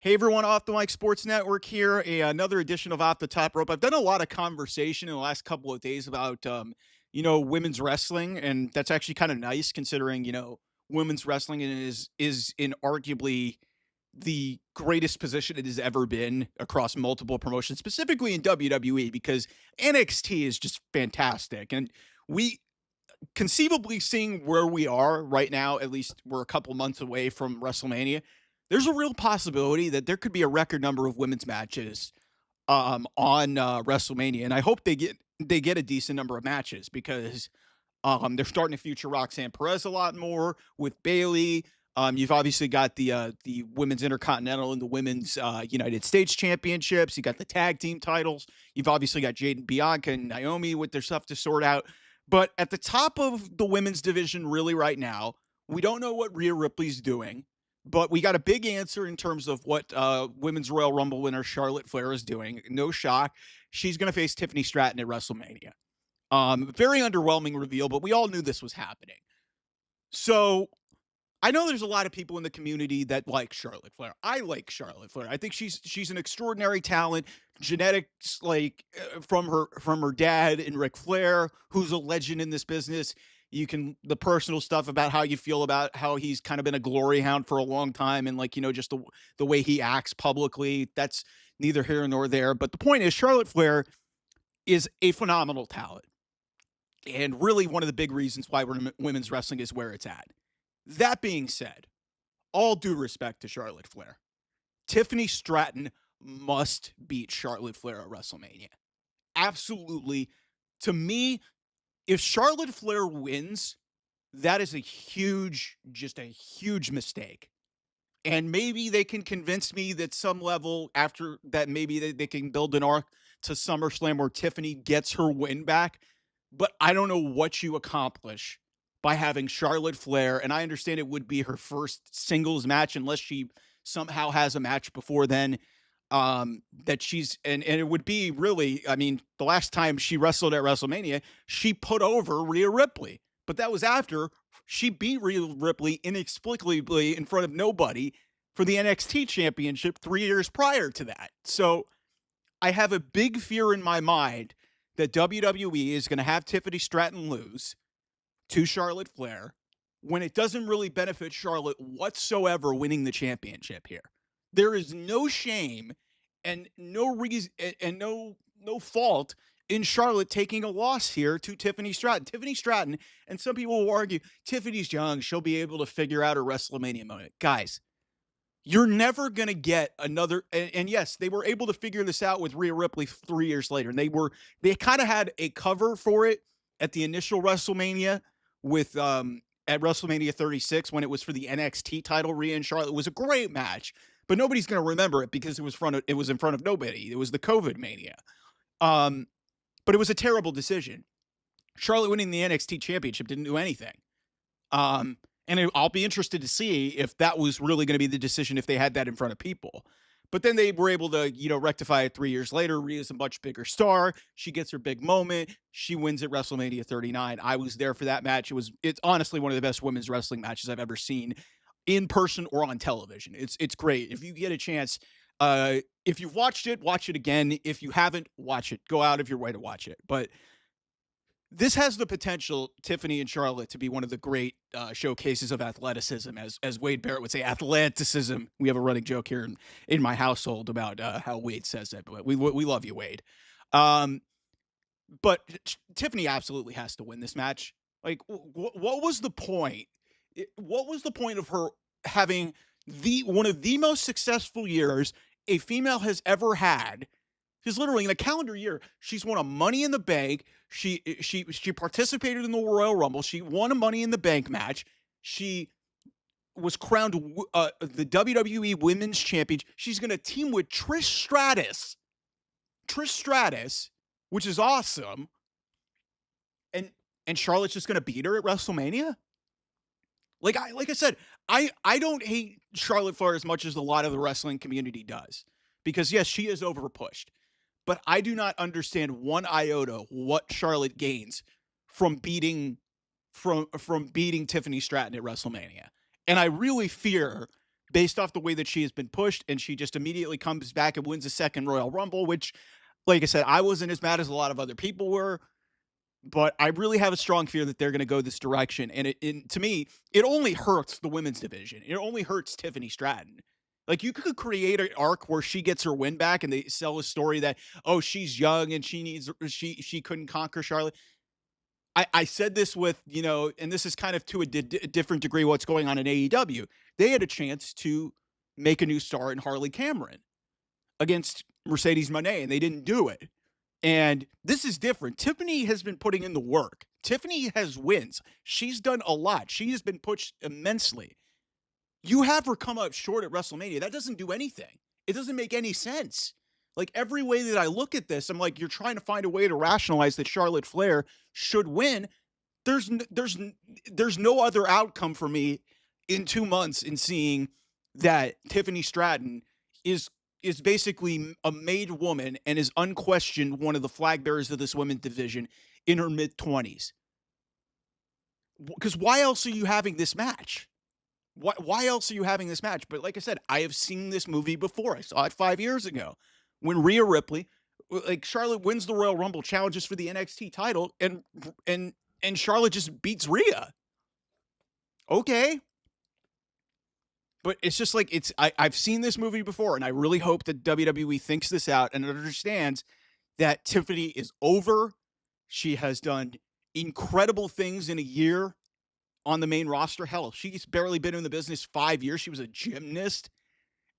Hey everyone, Off the Mic Sports Network here. Another edition of Off the Top Rope. I've done a lot of conversation in the last couple of days about, women's wrestling, and that's actually kind of nice considering, women's wrestling is in arguably the greatest position it has ever been across multiple promotions, specifically in WWE, because NXT is just fantastic, and we conceivably seeing where we are right now, at least we're a couple months away from WrestleMania. There's a real possibility that there could be a record number of women's matches on WrestleMania, and I hope they get a decent number of matches because they're starting to feature Roxanne Perez a lot more with Bailey. You've obviously got the women's Intercontinental and the women's United States Championships. You got the tag team titles. You've obviously got Jade and Bianca and Naomi with their stuff to sort out. But at the top of the women's division, really right now, we don't know what Rhea Ripley's doing, but we got a big answer in terms of what women's Royal Rumble winner Charlotte Flair is doing. No shock. She's going to face Tiffany Stratton at WrestleMania. Very underwhelming reveal, but we all knew this was happening. So I know there's a lot of people in the community that like Charlotte Flair. I like Charlotte Flair. I think she's an extraordinary talent, genetics from her dad and Ric Flair, who's a legend in this business. You can the personal stuff about how you feel about how he's kind of been a glory hound for a long time, and just the way he acts publicly. That's neither here nor there. But the point is, Charlotte Flair is a phenomenal talent, and really one of the big reasons why women's wrestling is where it's at. That being said, all due respect to Charlotte Flair, Tiffany Stratton must beat Charlotte Flair at WrestleMania. Absolutely. To me, if Charlotte Flair wins, that is just a huge mistake. And maybe they can convince me that some level after that, maybe they can build an arc to SummerSlam where Tiffany gets her win back. But I don't know what you accomplish by having Charlotte Flair. And I understand it would be her first singles match unless she somehow has a match before then. That she's and it would be really, I mean, the last time she wrestled at WrestleMania, she put over Rhea Ripley, but that was after she beat Rhea Ripley inexplicably in front of nobody for the NXT championship 3 years prior to that. So I have a big fear in my mind that WWE is going to have Tiffany Stratton lose to Charlotte Flair when it doesn't really benefit Charlotte whatsoever winning the championship here. There is no shame and no reason and no fault in Charlotte taking a loss here to Tiffany Stratton. Tiffany Stratton, and some people will argue, Tiffany's young, she'll be able to figure out a WrestleMania moment. Guys, you're never going to get another and yes, they were able to figure this out with Rhea Ripley 3 years later. And they kind of had a cover for it at the initial WrestleMania with at WrestleMania 36 when it was for the NXT title. Rhea and Charlotte, it was a great match, but nobody's going to remember it because it was in front of nobody. It was the COVID mania. But it was a terrible decision. Charlotte winning the NXT championship didn't do anything. I'll be interested to see if that was really going to be the decision if they had that in front of people. But then they were able to, rectify it 3 years later. Rhea's a much bigger star. She gets her big moment. She wins at WrestleMania 39. I was there for that match. It's honestly one of the best women's wrestling matches I've ever seen in person or on television. It's great. If you get a chance, if you've watched it, watch it again. If you haven't, watch it. Go out of your way to watch it. But this has the potential, Tiffany and Charlotte, to be one of the great showcases of athleticism, as Wade Barrett would say, athleticism. We have a running joke here in my household about how Wade says that, but we love you, Wade. But Tiffany absolutely has to win this match. Like, what was the point? What was the point of her having one of the most successful years a female has ever had? Because literally in a calendar year, she's won a Money in the Bank. She participated in the Royal Rumble. She won a Money in the Bank match. She was crowned the WWE Women's Champion. She's going to team with Trish Stratus, which is awesome. And Charlotte's just going to beat her at WrestleMania. Like I said, I don't hate Charlotte Flair as much as a lot of the wrestling community does, because yes, she is overpushed. But I do not understand one iota what Charlotte gains from beating Tiffany Stratton at WrestleMania. And I really fear based off the way that she has been pushed, and she just immediately comes back and wins a second Royal Rumble, which, like I said, I wasn't as mad as a lot of other people were, but I really have a strong fear that they're going to go this direction. And to me, it only hurts the women's division. It only hurts Tiffany Stratton. Like you could create an arc where she gets her win back, and they sell a story that oh she's young and she couldn't conquer Charlotte. I said this with, and this is kind of to a different degree what's going on in AEW. They had a chance to make a new star in Harley Cameron against Mercedes Moné, and they didn't do it. And this is different. Tiffany has been putting in the work. Tiffany has wins. She's done a lot. She has been pushed immensely. You have her come up short at WrestleMania. That doesn't do anything. It doesn't make any sense. Like every way that I look at this, I'm like, you're trying to find a way to rationalize that Charlotte Flair should win. There's no other outcome for me in 2 months in seeing that Tiffany Stratton is basically a made woman and is unquestioned one of the flag bearers of this women's division in her mid-20s. Because why else are you having this match? Why else are you having this match? But like I said, I have seen this movie before. I saw it 5 years ago when Rhea Ripley, like Charlotte wins the Royal Rumble, challenges for the NXT title, and Charlotte just beats Rhea. Okay. But it's just like I've seen this movie before, and I really hope that WWE thinks this out and understands that Tiffany is over. She has done incredible things in a year on the main roster. Hell, she's barely been in the business 5 years. She was a gymnast,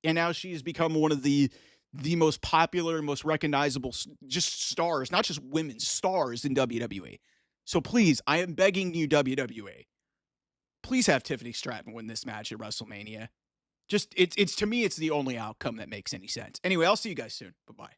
and now she's become one of the most popular and most recognizable just stars, not just women, stars in WWE. So please, I am begging you, WWE, please have Tiffany Stratton win this match at WrestleMania. Just it's to me, it's the only outcome that makes any sense. Anyway, I'll see you guys soon. Bye-bye.